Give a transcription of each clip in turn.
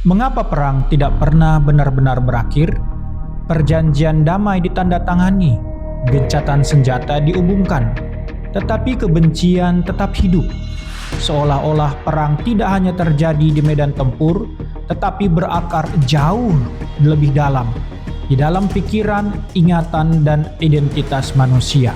Mengapa perang tidak pernah benar-benar berakhir? Perjanjian damai ditandatangani, gencatan senjata diumumkan, tetapi kebencian tetap hidup. Seolah-olah perang tidak hanya terjadi di medan tempur, tetapi berakar jauh lebih dalam, di dalam pikiran, ingatan, dan identitas manusia.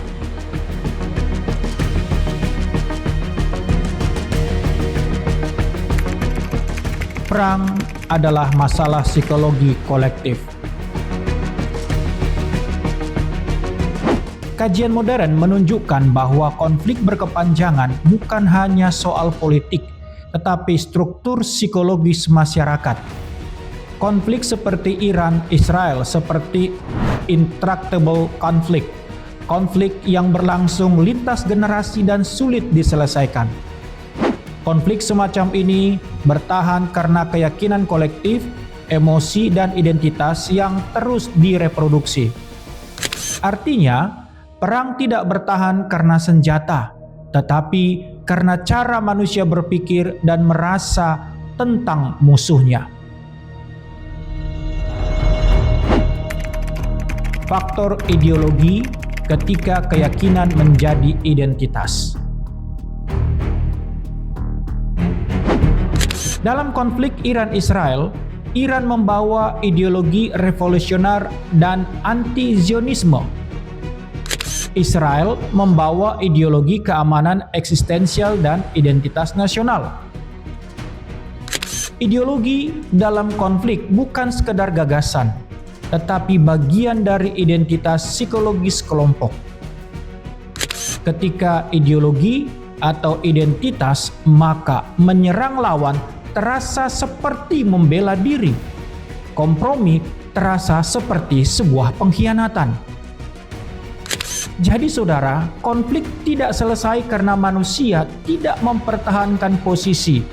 Perang adalah masalah psikologi kolektif. Kajian modern menunjukkan bahwa konflik berkepanjangan bukan hanya soal politik, tetapi struktur psikologis masyarakat. Konflik seperti Iran-Israel seperti intractable conflict, konflik yang berlangsung lintas generasi dan sulit diselesaikan. Konflik semacam ini bertahan karena keyakinan kolektif, emosi, dan identitas yang terus direproduksi. Artinya, perang tidak bertahan karena senjata, tetapi karena cara manusia berpikir dan merasa tentang musuhnya. Faktor ideologi ketika keyakinan menjadi identitas. Dalam konflik Iran-Israel, Iran membawa ideologi revolusioner dan anti-Zionisme. Israel membawa ideologi keamanan eksistensial dan identitas nasional. Ideologi dalam konflik bukan sekedar gagasan, tetapi bagian dari identitas psikologis kelompok. Ketika ideologi atau identitas, maka menyerang lawan terasa seperti membela diri. Kompromi terasa seperti sebuah pengkhianatan. Jadi saudara, konflik tidak selesai karena manusia tidak mempertahankan posisi.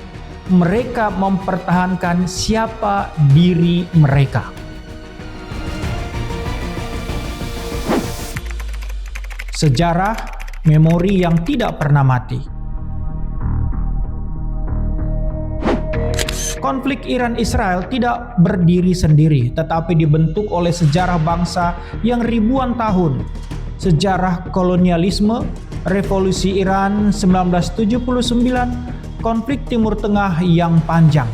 Mereka mempertahankan siapa diri mereka. Sejarah, memori yang tidak pernah mati. Konflik Iran-Israel tidak berdiri sendiri, tetapi dibentuk oleh sejarah bangsa yang ribuan tahun. Sejarah kolonialisme, revolusi Iran 1979, konflik Timur Tengah yang panjang.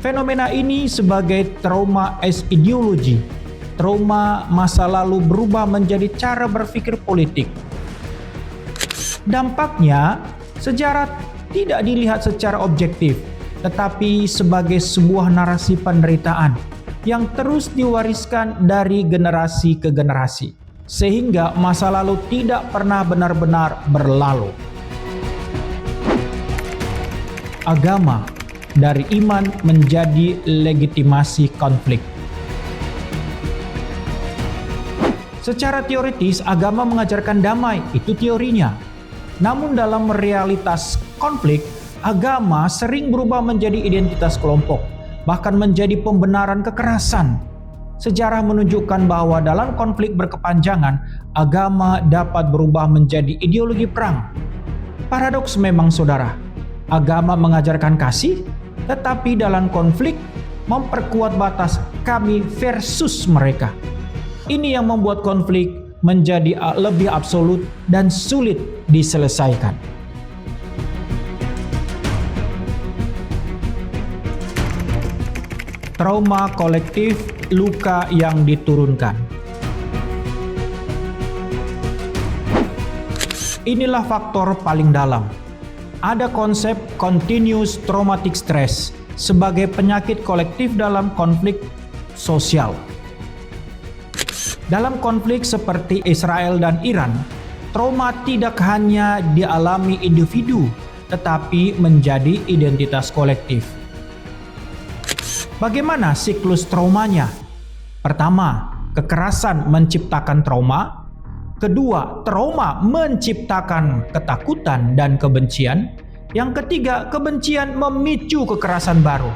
Fenomena ini sebagai trauma as ideology. Trauma masa lalu berubah menjadi cara berpikir politik. Dampaknya, sejarah tidak dilihat secara objektif, tetapi sebagai sebuah narasi penderitaan yang terus diwariskan dari generasi ke generasi, sehingga masa lalu tidak pernah benar-benar berlalu. Agama dari iman menjadi legitimasi konflik. Secara teoritis, agama mengajarkan damai, itu teorinya. Namun dalam realitas konflik, agama sering berubah menjadi identitas kelompok, bahkan menjadi pembenaran kekerasan. Sejarah menunjukkan bahwa dalam konflik berkepanjangan, agama dapat berubah menjadi ideologi perang. Paradoks memang saudara, agama mengajarkan kasih, tetapi dalam konflik memperkuat batas kami versus mereka. Ini yang membuat konflik menjadi lebih absolut dan sulit diselesaikan. Trauma kolektif, luka yang diturunkan. Inilah faktor paling dalam. Ada konsep continuous traumatic stress sebagai penyakit kolektif dalam konflik sosial. Dalam konflik seperti Israel dan Iran, trauma tidak hanya dialami individu, tetapi menjadi identitas kolektif. Bagaimana siklus traumanya? Pertama, kekerasan menciptakan trauma. Kedua, trauma menciptakan ketakutan dan kebencian. Yang ketiga, kebencian memicu kekerasan baru.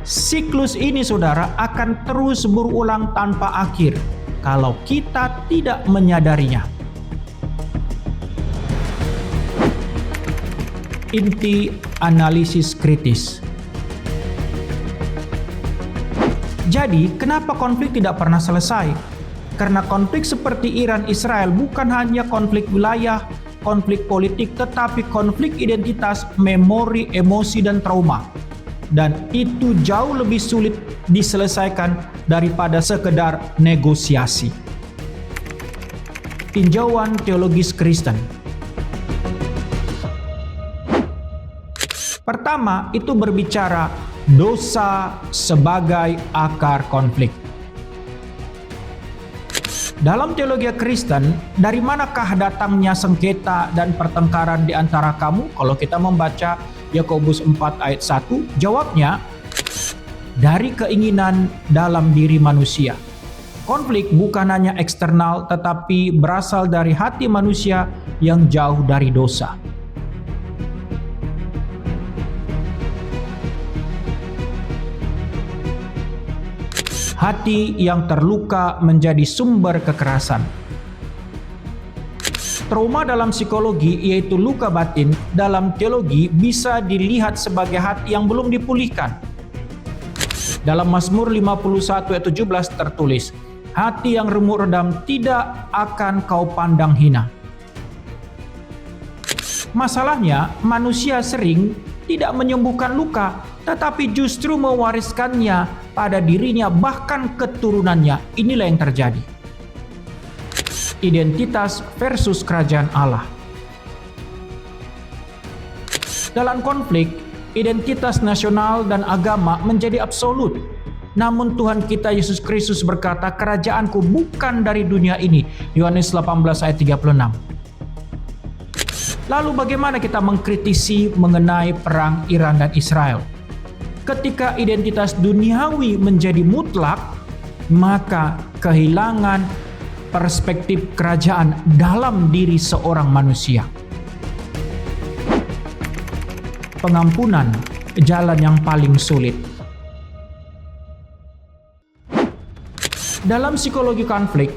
Siklus ini saudara akan terus berulang tanpa akhir kalau kita tidak menyadarinya. Inti analisis kritis. Jadi, kenapa konflik tidak pernah selesai? Karena konflik seperti Iran-Israel bukan hanya konflik wilayah, konflik politik, tetapi konflik identitas, memori, emosi, dan trauma. Dan itu jauh lebih sulit diselesaikan daripada sekedar negosiasi. Tinjauan teologis Kristen. Pertama, itu berbicara dosa sebagai akar konflik. Dalam teologi Kristen, dari manakah datangnya sengketa dan pertengkaran di antara kamu? Kalau kita membaca Yakobus 4 ayat 1, jawabnya dari keinginan dalam diri manusia. Konflik bukan hanya eksternal, tetapi berasal dari hati manusia yang jauh dari dosa. Hati yang terluka menjadi sumber kekerasan. Trauma dalam psikologi, yaitu luka batin, dalam teologi bisa dilihat sebagai hati yang belum dipulihkan. Dalam Mazmur 51 ayat 17 tertulis, hati yang remuk redam tidak akan kau pandang hina. Masalahnya, manusia sering tidak menyembuhkan luka, tetapi justru mewariskannya pada dirinya bahkan keturunannya. Inilah yang terjadi. Identitas versus kerajaan Allah. Dalam konflik, identitas nasional dan agama menjadi absolut. Namun Tuhan kita Yesus Kristus berkata, kerajaanku bukan dari dunia ini. Yohanes 18 ayat 36. Lalu bagaimana kita mengkritisi mengenai perang Iran dan Israel? Ketika identitas duniawi menjadi mutlak, maka kehilangan perspektif kerajaan dalam diri seorang manusia. Pengampunan, jalan yang paling sulit. Dalam psikologi konflik,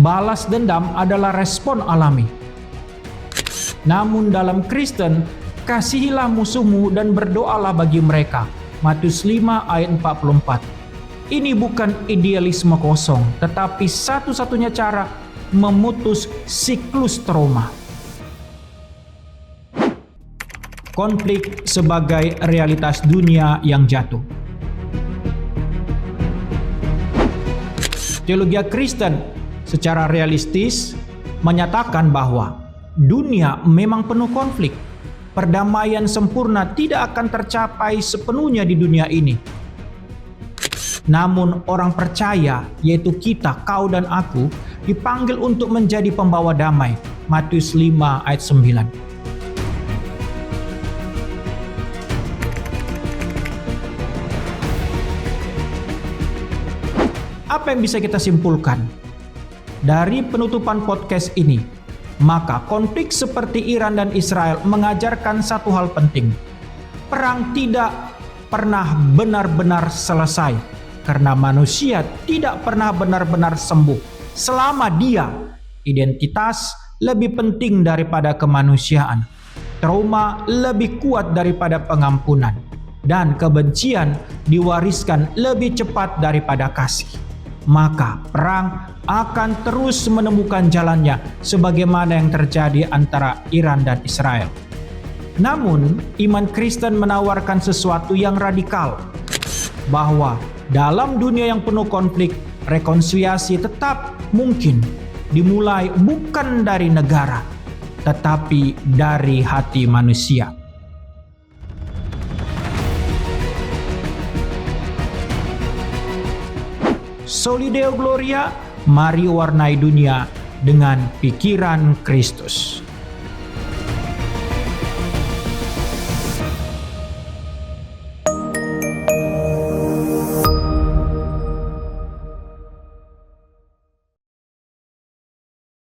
balas dendam adalah respon alami. Namun dalam Kristen, kasihilah musuhmu dan berdoalah bagi mereka. Matius 5 ayat 44. Ini bukan idealisme kosong, tetapi satu-satunya cara memutus siklus trauma. Konflik sebagai realitas dunia yang jatuh. Teologi Kristen secara realistis menyatakan bahwa dunia memang penuh konflik. Perdamaian sempurna tidak akan tercapai sepenuhnya di dunia ini. Namun orang percaya, yaitu kita, kau dan aku, dipanggil untuk menjadi pembawa damai. Matius 5 ayat 9. Apa yang bisa kita simpulkan dari penutupan podcast ini? Maka konflik seperti Iran dan Israel mengajarkan satu hal penting. Perang tidak pernah benar-benar selesai karena manusia tidak pernah benar-benar sembuh selama dia identitas lebih penting daripada kemanusiaan, trauma lebih kuat daripada pengampunan, dan kebencian diwariskan lebih cepat daripada kasih. Maka perang akan terus menemukan jalannya sebagaimana yang terjadi antara Iran dan Israel. Namun, iman Kristen menawarkan sesuatu yang radikal, bahwa dalam dunia yang penuh konflik, rekonsiliasi tetap mungkin dimulai bukan dari negara, tetapi dari hati manusia. Soli Deo Gloria, mari warnai dunia dengan pikiran Kristus.